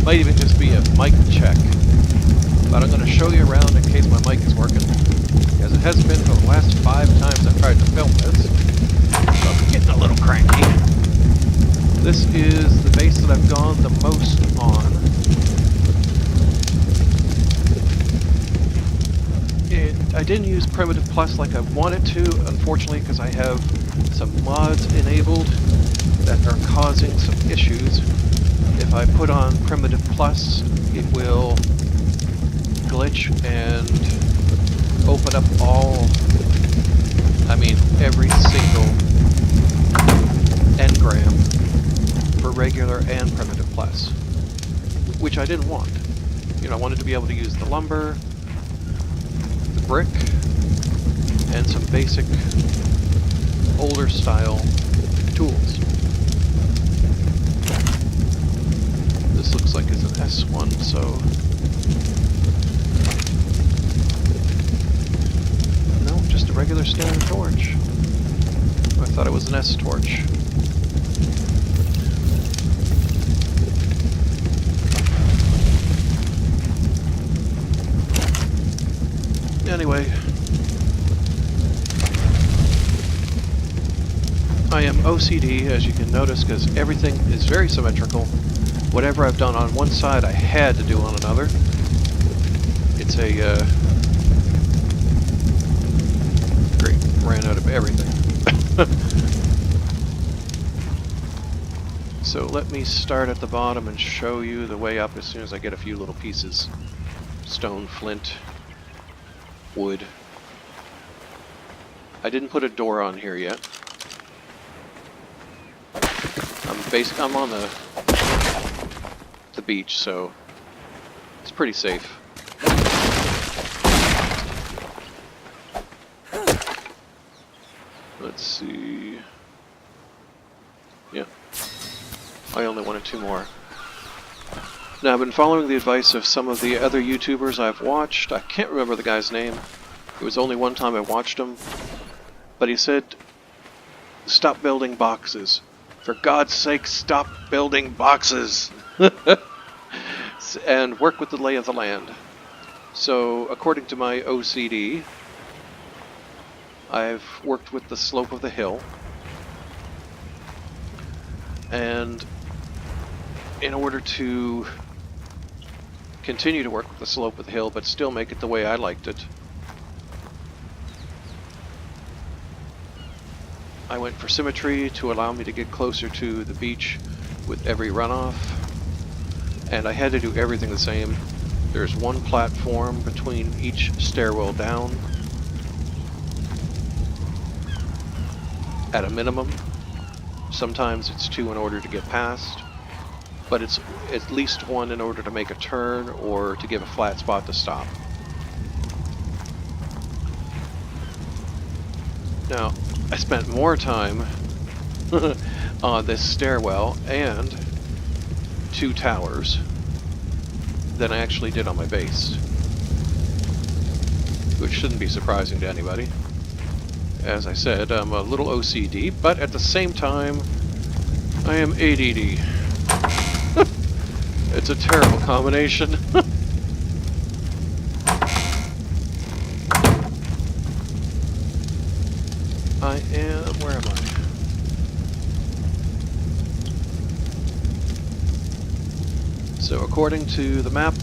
Might even just be a mic check. But I'm going to show you around in case my mic is working, as it has been for the last 5 times I've tried to film this. So I'm getting a little cranky. This is the base that I've gone the most on. I didn't use Primitive Plus like I wanted to, unfortunately, because I have some mods enabled that are causing some issues. If I put on Primitive Plus, it will glitch and open up every single engram for regular and Primitive Plus, which I didn't want. You know, I wanted to be able to use the lumber, the brick, and some basic older style tools. This looks like it's an S1, so no, just a regular standard torch. I thought it was an S torch. Anyway, I am OCD, as you can notice, because everything is very symmetrical. Whatever I've done on one side, I had to do on another. It's a great, ran out of everything. So let me start at the bottom and show you the way up as soon as I get a few little pieces. Stone, flint, wood. I didn't put a door on here yet. I'm on the beach, so it's pretty safe. Let's see. Yeah. I only wanted 2 more. Now, I've been following the advice of some of the other YouTubers I've watched. I can't remember the guy's name. It was only one time I watched him. But he said, stop building boxes. For God's sake, stop building boxes! And work with the lay of the land. So, according to my OCD, I've worked with the slope of the hill. And in order to continue to work with the slope of the hill, but still make it the way I liked it, I went for symmetry to allow me to get closer to the beach with every runoff, and I had to do everything the same. There's one platform between each stairwell down at a minimum. Sometimes it's 2 in order to get past, but it's at least 1 in order to make a turn or to give a flat spot to stop. Now, I spent more time on this stairwell and 2 towers than I actually did on my base, which shouldn't be surprising to anybody. As I said, I'm a little OCD, but at the same time, I am ADD. It's a terrible combination. Where am I? So according to the map,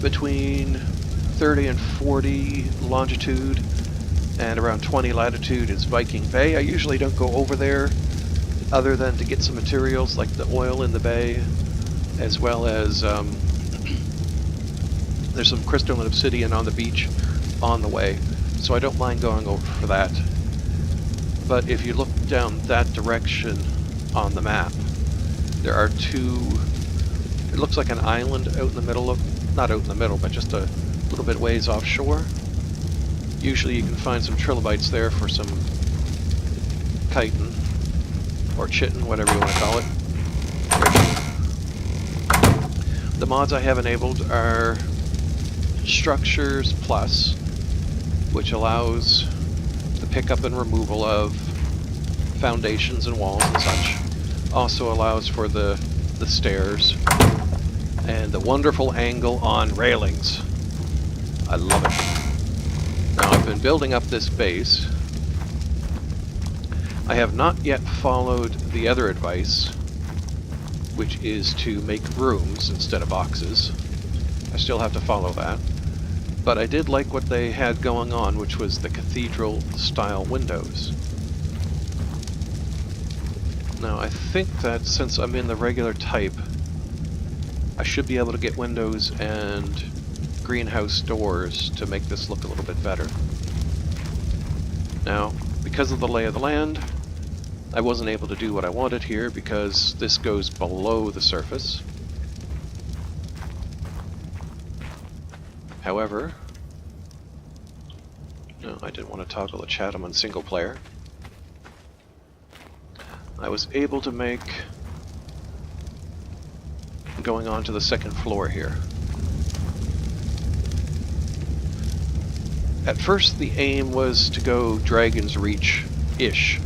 between 30 and 40 longitude and around 20 latitude is Viking Bay. I usually don't go over there other than to get some materials like the oil in the bay, as well as there's some crystalline obsidian on the beach on the way. So I don't mind going over for that. But if you look down that direction on the map, there are 2, it looks like an island out in the middle of, not out in the middle, but just a little bit ways offshore. Usually you can find some trilobites there for some chitin, or chitin, whatever you want to call it. The mods I have enabled are Structures Plus, which allows the pickup and removal of foundations and walls and such. Also allows for the the stairs, and the wonderful angle on railings. I love it. Now I've been building up this base. I have not yet followed the other advice, which is to make rooms instead of boxes. I still have to follow that. But I did like what they had going on, which was the cathedral-style windows. Now, I think that since I'm in the regular type, I should be able to get windows and greenhouse doors to make this look a little bit better. Now, because of the lay of the land, I wasn't able to do what I wanted here because this goes below the surface. However, no, I didn't want to toggle the chat. I'm on single player. I was able to make going on to the second floor here. At first, the aim was to go Dragon's Reach-ish.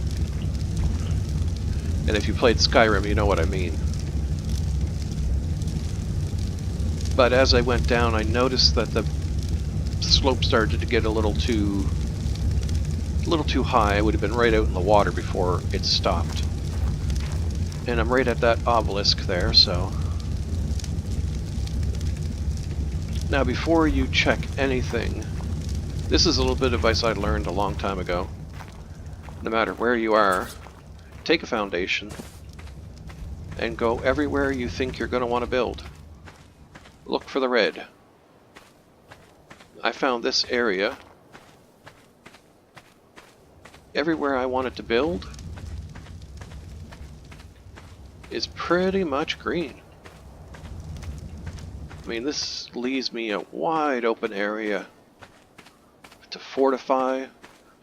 And if you played Skyrim, you know what I mean. But as I went down, I noticed that the slope started to get a little too high. I would have been right out in the water before it stopped. And I'm right at that obelisk there, so... Now, before you check anything, this is a little bit of advice I learned a long time ago. No matter where you are, take a foundation and go everywhere you think you're going to want to build. Look for the red. I found this area. Everywhere I wanted to build is pretty much green. I mean, this leaves me a wide open area to fortify.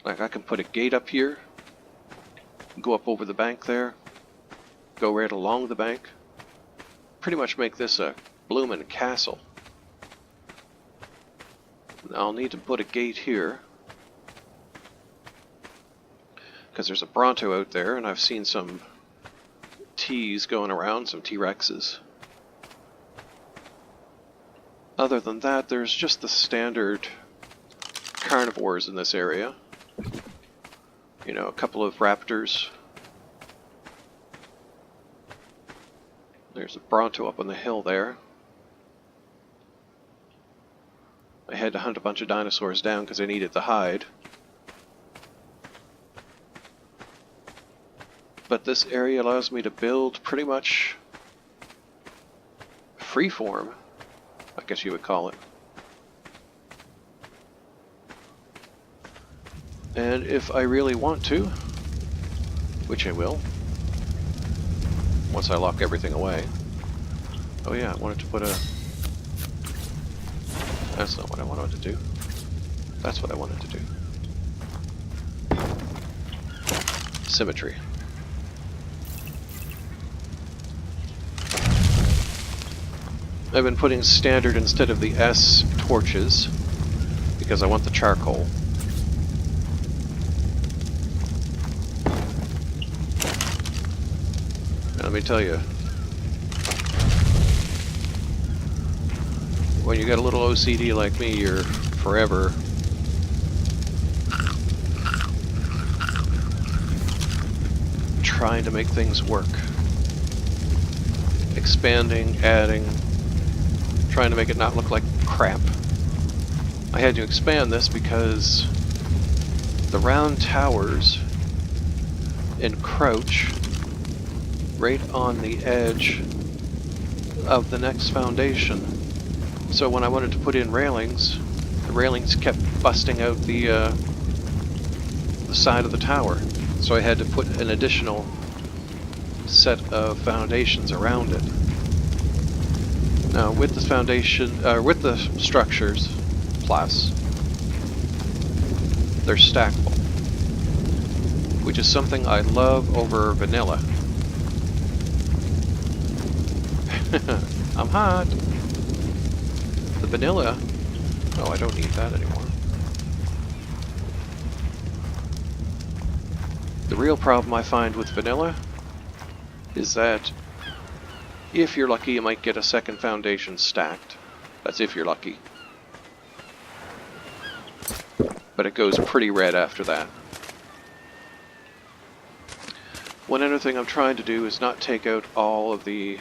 Like, I can put a gate up here, go up over the bank there, go right along the bank. Pretty much make this a bloomin' castle. I'll need to put a gate here because there's a Bronto out there, and I've seen some T's going around, some T-Rexes. Other than that, there's just the standard carnivores in this area. You know, a couple of raptors. There's a Bronto up on the hill there. I had to hunt a bunch of dinosaurs down because I needed the hide. But this area allows me to build pretty much freeform, I guess you would call it. And if I really want to, which I will, once I lock everything away. Oh yeah, I wanted to put a... That's not what I wanted to do. That's what I wanted to do. Symmetry. I've been putting standard instead of the S torches because I want the charcoal. And let me tell you, when you got a little OCD like me, you're forever trying to make things work. Expanding, adding, trying to make it not look like crap. I had to expand this because the round towers encroach right on the edge of the next foundation. So when I wanted to put in railings, the railings kept busting out the side of the tower. So I had to put an additional set of foundations around it. Now with this foundation, with the structures, plus, they're stackable, which is something I love over vanilla. I'm hot. The vanilla, oh, I don't need that anymore. The real problem I find with vanilla is that If you're lucky, you might get a second foundation stacked. That's if you're lucky. But it goes pretty red after that. One other thing I'm trying to do is not take out all of the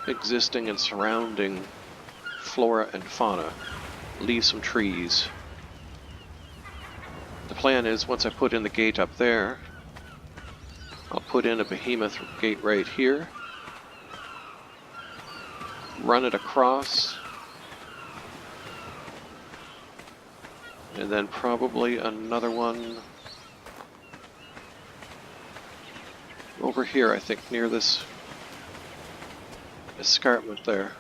existing and surrounding flora and fauna. Leave some trees. The plan is, once I put in the gate up there, I'll put in a behemoth gate right here, run it across, and then probably another one over here, I think, near this escarpment there,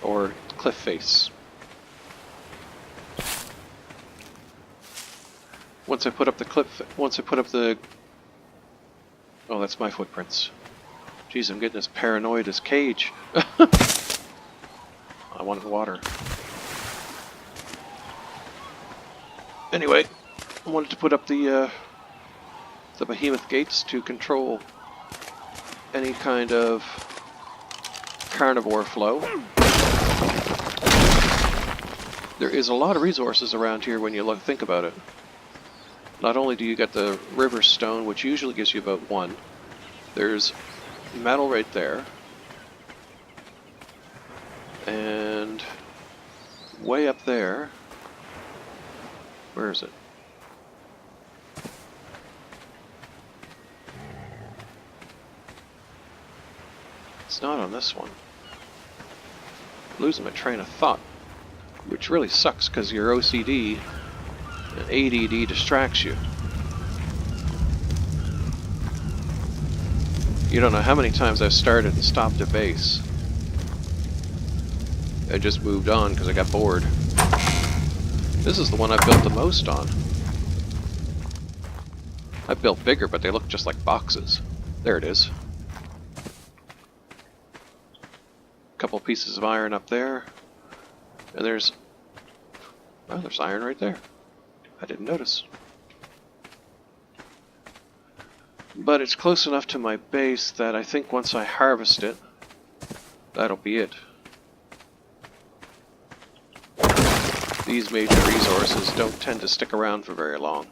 or cliff face. Once I put up the oh, that's my footprints. Jeez, I'm getting as paranoid as Cage. I wanted water. Anyway, I wanted to put up the behemoth gates to control any kind of carnivore flow. There is a lot of resources around here when you think about it. Not only do you get the river stone, which usually gives you about 1, there's metal right there, and way up there, where is it? It's not on this one. Losing my train of thought, which really sucks because your OCD and ADD distracts you. You don't know how many times I've started and stopped at base. I just moved on because I got bored. This is the one I built the most on. I built bigger, but they look just like boxes. There it is. A couple pieces of iron up there. And there's iron right there. I didn't notice. But it's close enough to my base that I think once I harvest it, that'll be it. These major resources don't tend to stick around for very long.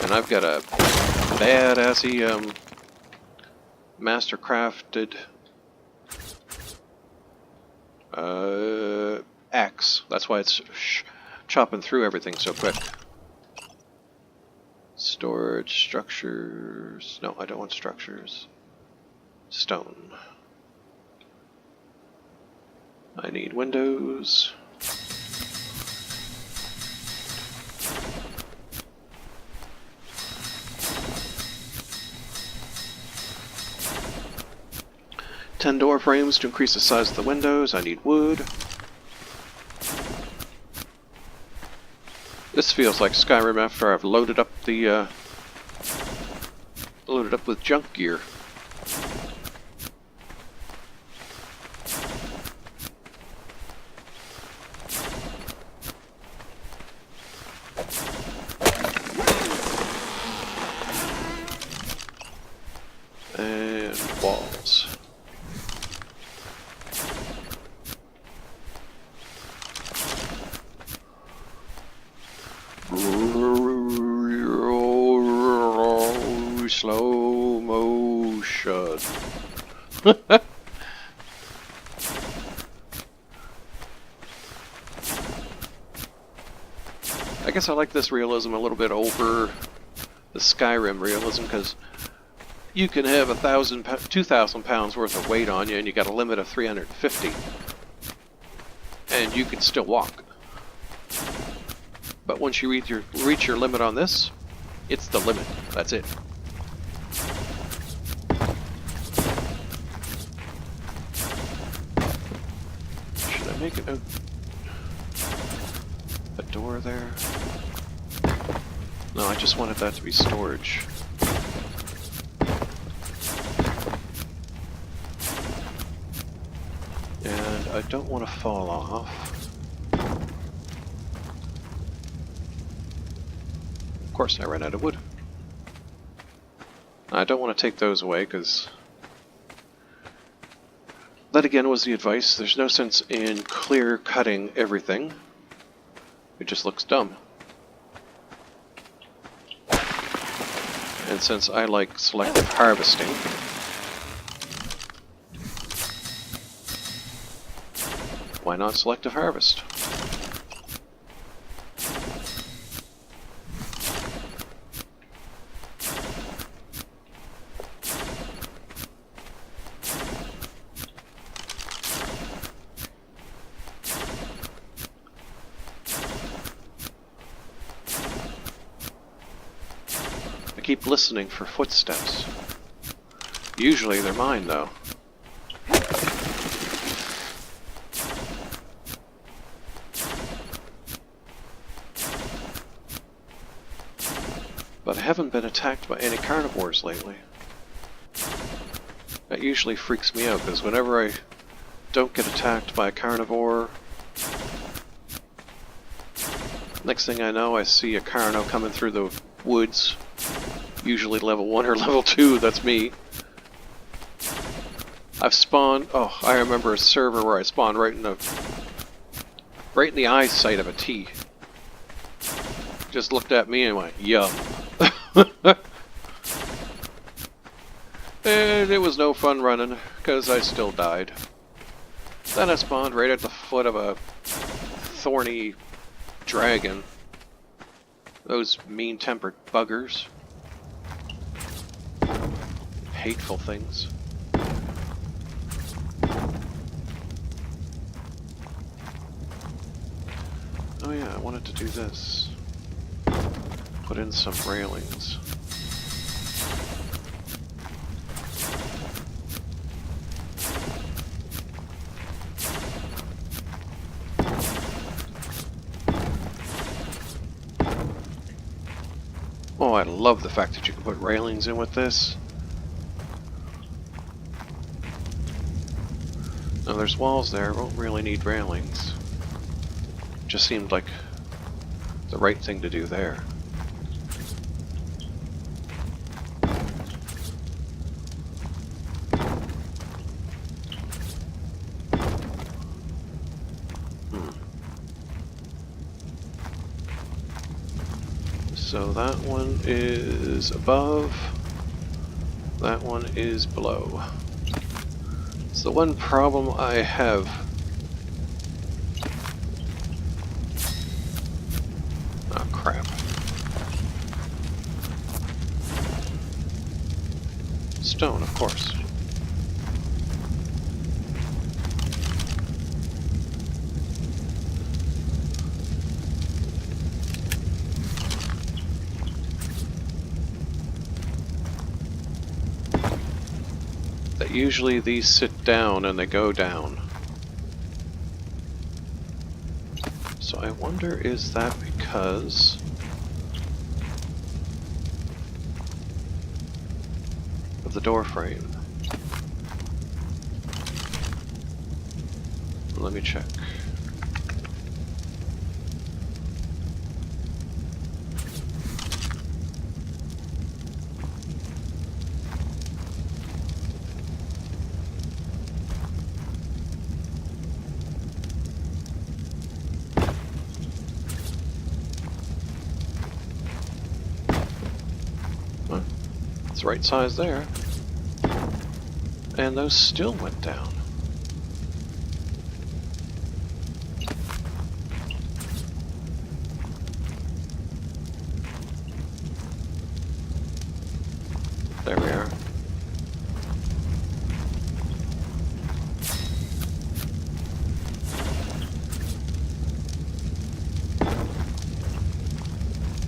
And I've got a badassy master crafted axe. That's why it's chopping through everything so quick. Storage, structures. No, I don't want structures. Stone. I need windows. Ten door frames to increase the size of the windows. I need wood. This feels like Skyrim after I've loaded up the loaded up with junk gear. And walls. Slow motion. I guess I like this realism a little bit over the Skyrim realism because you can have 2,000 pounds worth of weight on you and you got a limit of 350 and you can still walk. But once you reach your limit on this, it's the limit. That's it. Should I make it a door there? No, I just wanted that to be storage. And I don't want to fall off. course, I ran out of wood. I don't want to take those away, because that again was the advice. There's no sense in clear cutting everything. It just looks dumb. And since I like selective harvesting, why not selective harvest? I keep listening for footsteps. Usually they're mine, though. But I haven't been attacked by any carnivores lately. That usually freaks me out, because whenever I don't get attacked by a carnivore, next thing I know I see a carno coming through the woods. Usually level 1 or level 2, that's me. I've spawned, oh, I remember a server where I spawned right in the eyesight of a T. Just looked at me and went, yum. And it was no fun running, because I still died. Then I spawned right at the foot of a thorny dragon. Those mean-tempered buggers. Hateful things. Oh yeah, I wanted to do this. Put in some railings. Oh, I love the fact that you can put railings in with this. Now there's walls there, won't really need railings. Just seemed like the right thing to do there. So that one is above, that one is below. It's the one problem I have. Oh crap. Stone, of course. Usually these sit down and they go down. So I wonder, is that because of the door frame? Let me check. It's the right size there. And those still went down. There we are.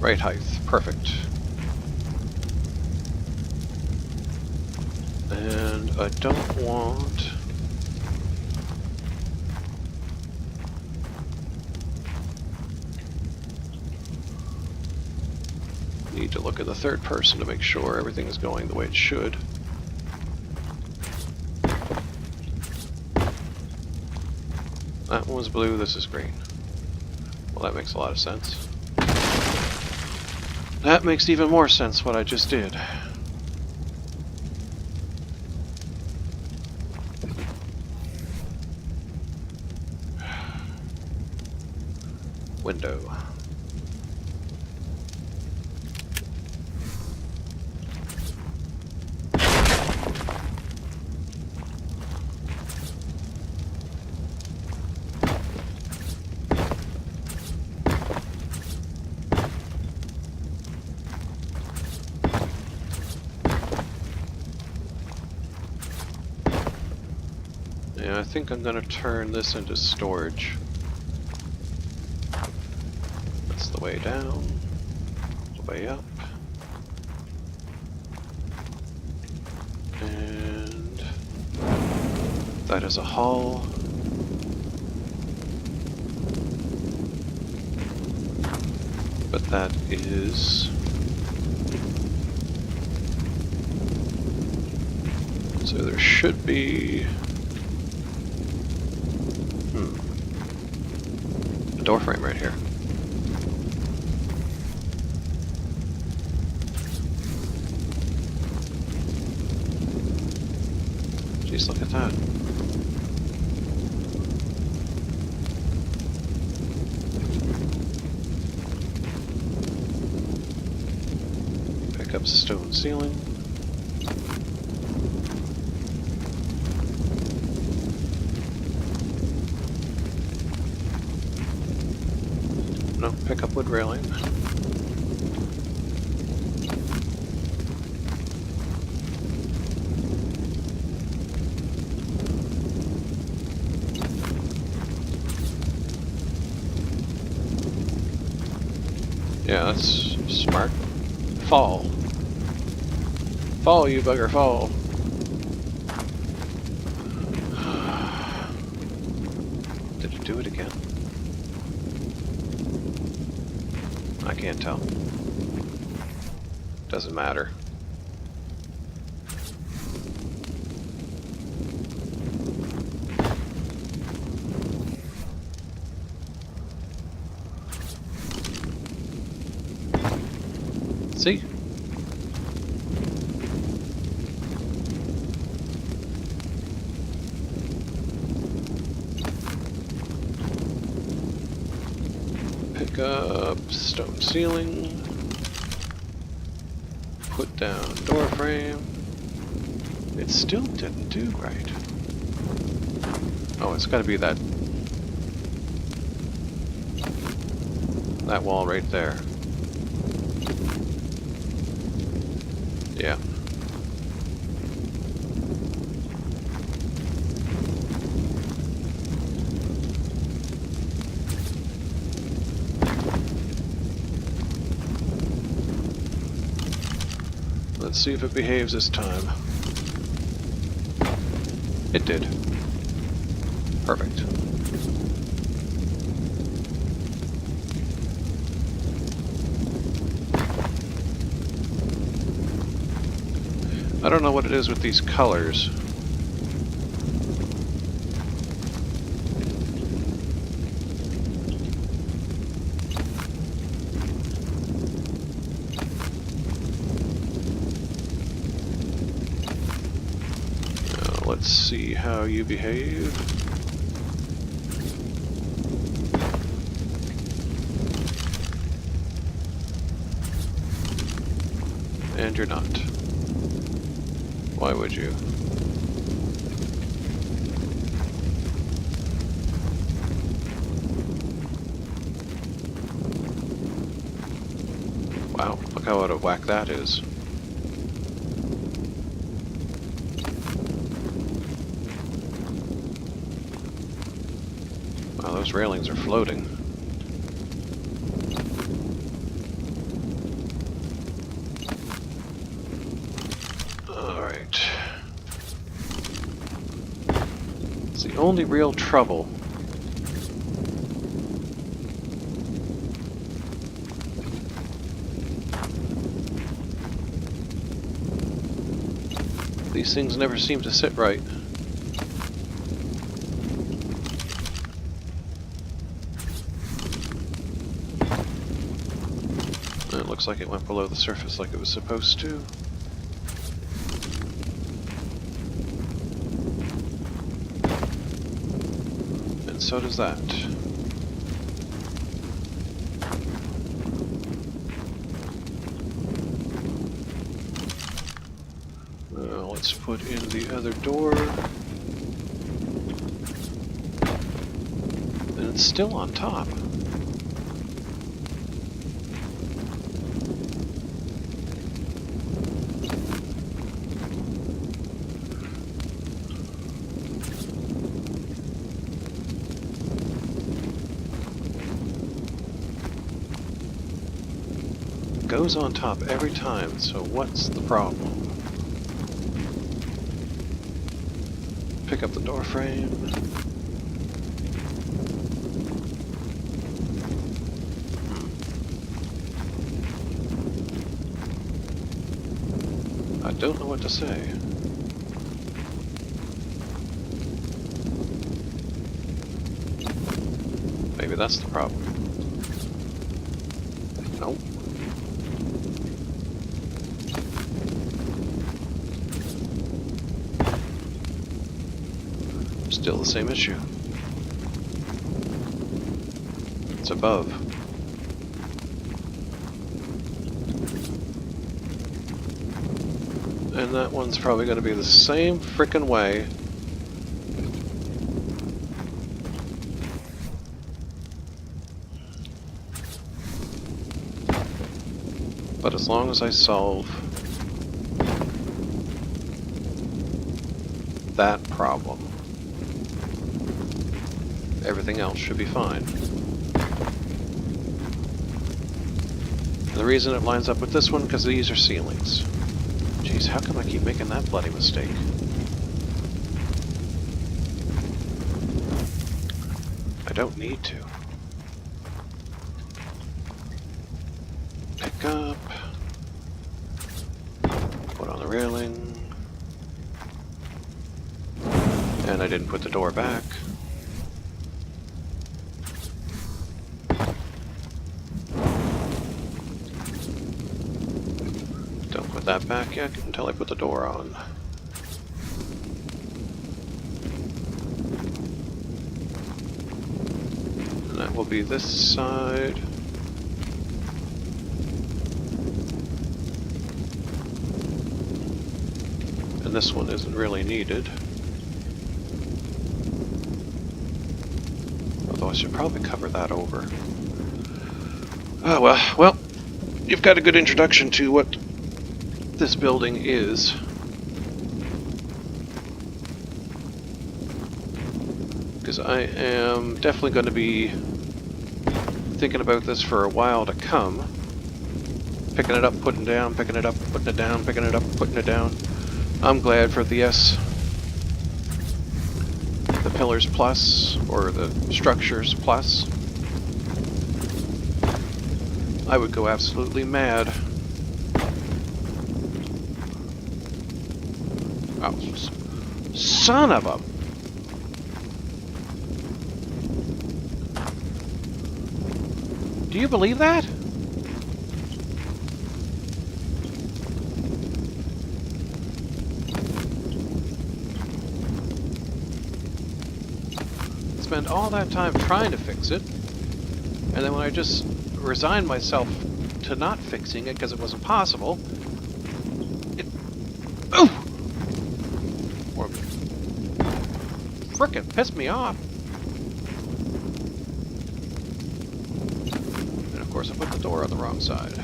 Right height, perfect. And I don't want... Need to look at the third person to make sure everything is going the way it should. That one was blue, this is green. Well, that makes a lot of sense. That makes even more sense what I just did. Window. Yeah, I think I'm gonna turn this into storage. That's the way down, the way up. And that is a hall. But that is... So there should be... a door frame right here. Jeez, look at that. Pick up stone ceiling. No, pick up wood railing. Yeah, that's smart. Fall. Fall, you bugger, fall. Did it do it again? I can't tell. Doesn't matter. See? Pick up stone ceiling. Put down door frame. It still didn't do right. Oh, it's gotta be that wall right there. Yeah. Let's see if it behaves this time. It did. Perfect. I don't know what it is with these colors. Now, let's see how you behave. And you're not. Why would you? Wow, look how out of whack that is. Wow, those railings are floating. Alright. It's the only real trouble. These things never seem to sit right. looks like it went below the surface like it was supposed to. And so does that. Let's put in the other door. And it's still on top. Goes on top every time, so what's the problem? Pick up the door frame. I don't know what to say. Maybe that's the problem. Nope. Still the same issue. It's above. And that one's probably going to be the same frickin' way. But as long as I solve that problem, everything else should be fine. And the reason it lines up with this one, because these are ceilings. Jeez, how come I keep making that bloody mistake? I don't need to. Pick up. Put on the railing. And I didn't put the door back. That back yet until I put the door on. And that will be this side. And this one isn't really needed. Although I should probably cover that over. Oh well, you've got a good introduction to what this building is. Because I am definitely going to be thinking about this for a while to come. Picking it up, putting it down, picking it up, putting it down, picking it up, putting it down. I'm glad for the the pillars plus, or the structures plus. I would go absolutely mad. Oh, son of a... Do you believe that? Spend all that time trying to fix it, and then when I just resigned myself to not fixing it because it wasn't possible, it... Ooh! Frickin' pissed me off. And of course I put the door on the wrong side.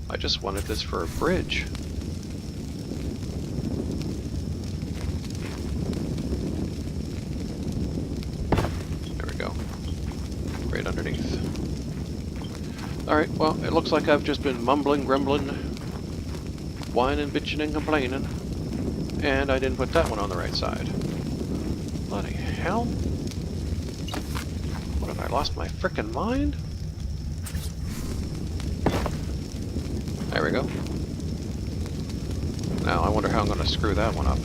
I just wanted this for a bridge. There we go. Right underneath. Alright, well, it looks like I've just been mumbling, grumbling, whining, bitching, and complaining. And I didn't put that one on the right side. Bloody hell. What, have I lost my frickin' mind? There we go. Now, I wonder how I'm going to screw that one up.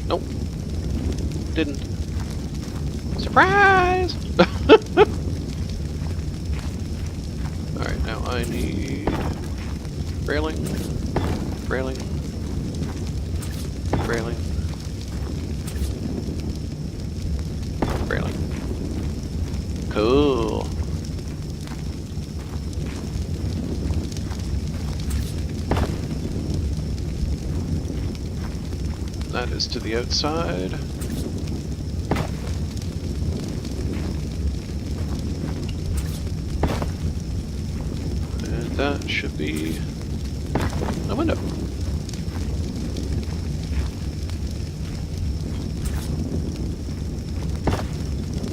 Nope. Didn't. Surprise! Alright, now I need railing, railing, railing, railing. Cool. That is to the outside. And that should be a window.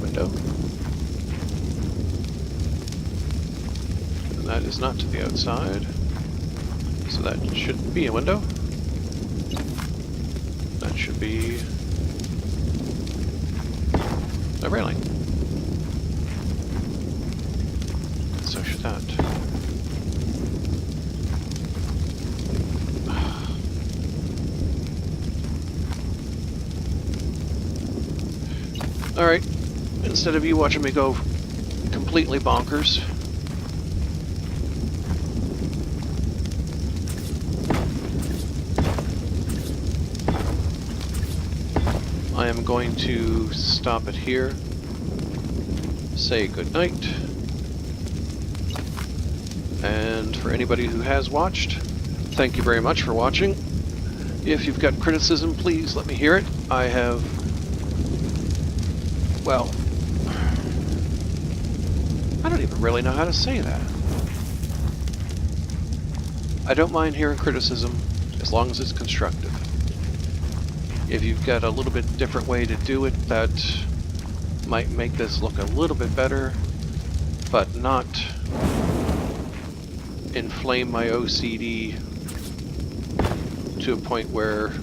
Window. And that is not to the outside. So that should be a window. That should be a railing. So should that. Alright, instead of you watching me go completely bonkers, I am going to stop it here, say goodnight, and for anybody who has watched, thank you very much for watching. If you've got criticism, please let me hear it. I have, well, I don't even really know how to say that. I don't mind hearing criticism as long as it's constructive. If you've got a little bit different way to do it that might make this look a little bit better, but not inflame my OCD to a point where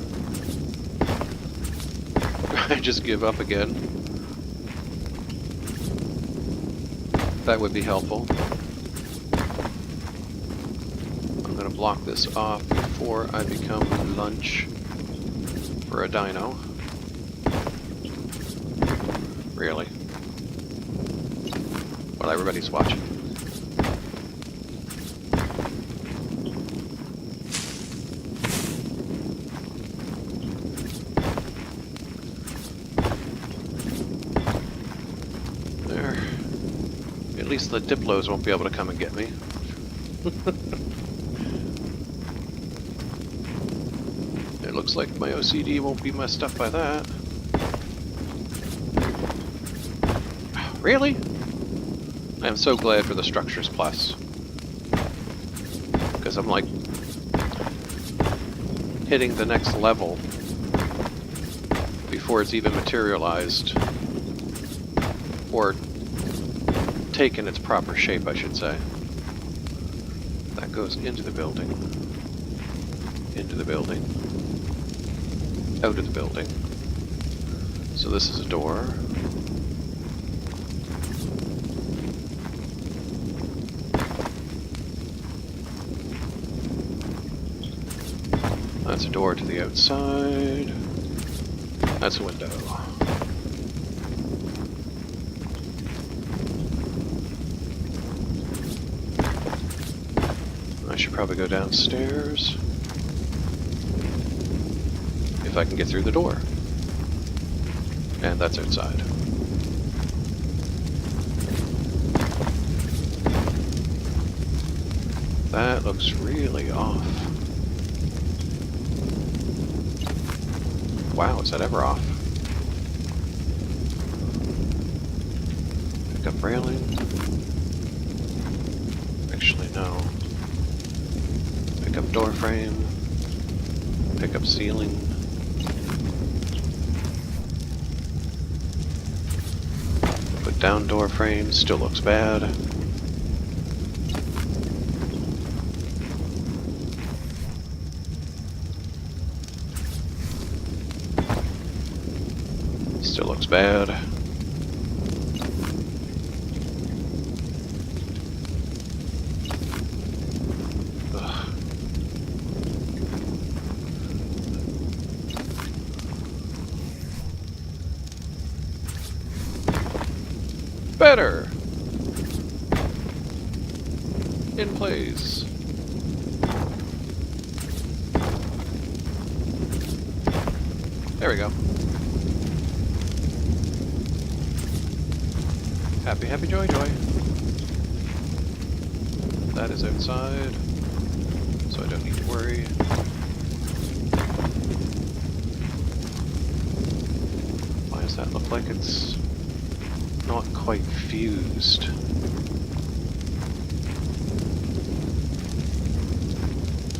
I just give up again, that would be helpful. I'm going to block this off before I become lunch for a dino. Really? While everybody's watching. There. At least the Diplos won't be able to come and get me. It looks like my OCD won't be messed up by that. Really? I am so glad for the Structures Plus. Because I'm like hitting the next level before it's even materialized. Or taken its proper shape, I should say. That goes into the building. Into the building. Out of the building. So this is a door. That's a door to the outside. That's a window. I should probably go downstairs. If I can get through the door. And that's outside. That looks really off. Wow, is that ever off? Pick up railing. Actually, no. Pick up door frame. Pick up ceiling. Put down door frame. Still looks bad. Still looks bad. Ugh. Better! In place. There we go. Happy, happy, joy, joy. That is outside, so I don't need to worry. Why does that look like it's not quite fused?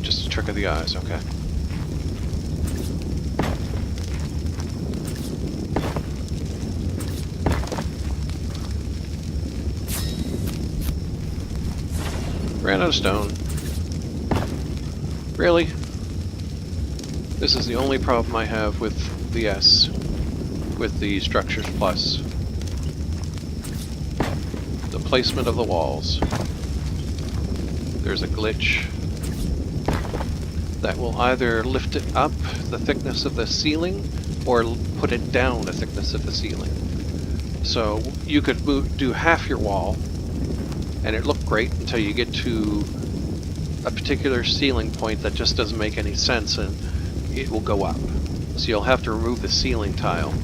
Just a trick of the eyes, okay. Ran out of stone. Really? This is the only problem I have with the S, with the Structures Plus. The placement of the walls. There's a glitch that will either lift it up the thickness of the ceiling or put it down the thickness of the ceiling. So you could do half your wall and it looked great until you get to a particular ceiling point that just doesn't make any sense and it will go up. So you'll have to remove the ceiling tile.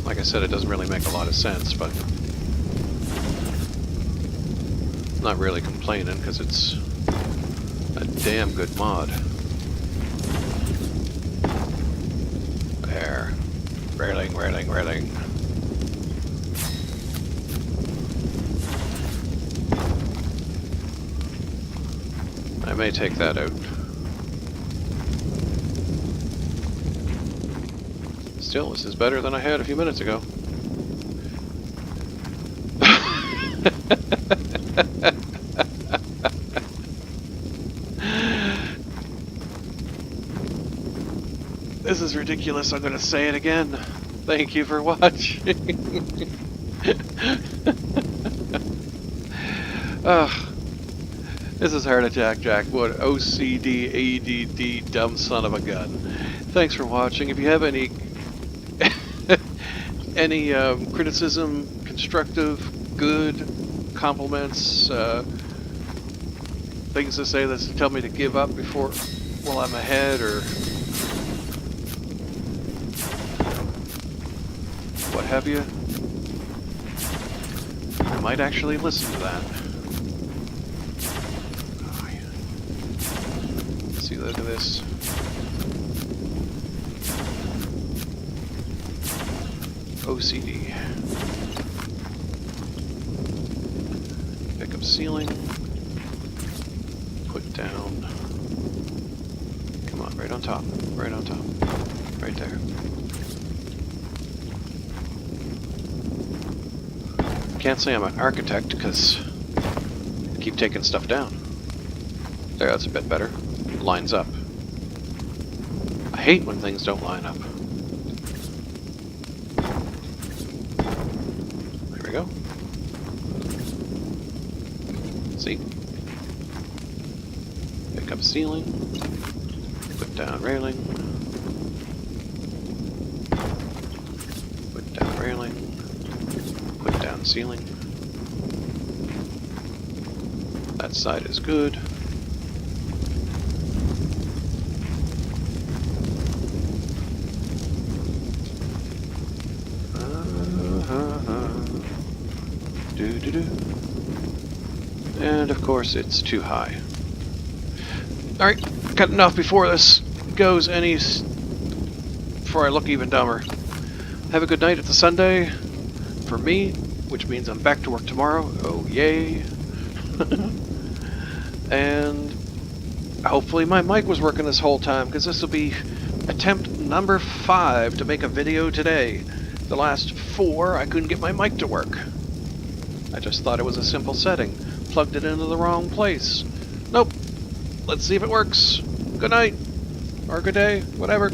Like I said, it doesn't really make a lot of sense, but I'm not really complaining because it's a damn good mod. There. Railing, railing, railing. I may take that out. Still, this is better than I had a few minutes ago. This is ridiculous. I'm going to say it again. Thank you for watching. This is Heart Attack Jack Wood, OCD, ADD, dumb son of a gun. Thanks for watching. If you have any criticism, constructive, good, compliments, things to say that tell me to give up while I'm ahead, or what have you, I might actually listen to that. Look at this. OCD. Pick up ceiling. Put down. Come on, right on top. Right on top. Right there. Can't say I'm an architect because I keep taking stuff down. There, that's a bit better. Lines up. I hate when things don't line up. There we go. See? Pick up ceiling. Put down railing. Put down railing. Put down ceiling. That side is good. And of course it's too high. Alright, cutting off before this goes before I look even dumber. Have a good night. It's a Sunday for me, which means I'm back to work tomorrow. Oh yay. And hopefully my mic was working this whole time, because this will be attempt number 5 to make a video today. The last 4 I couldn't get my mic to work. I just thought it was a simple setting. Plugged it into the wrong place. Nope. Let's see if it works. Good night. Or good day. Whatever.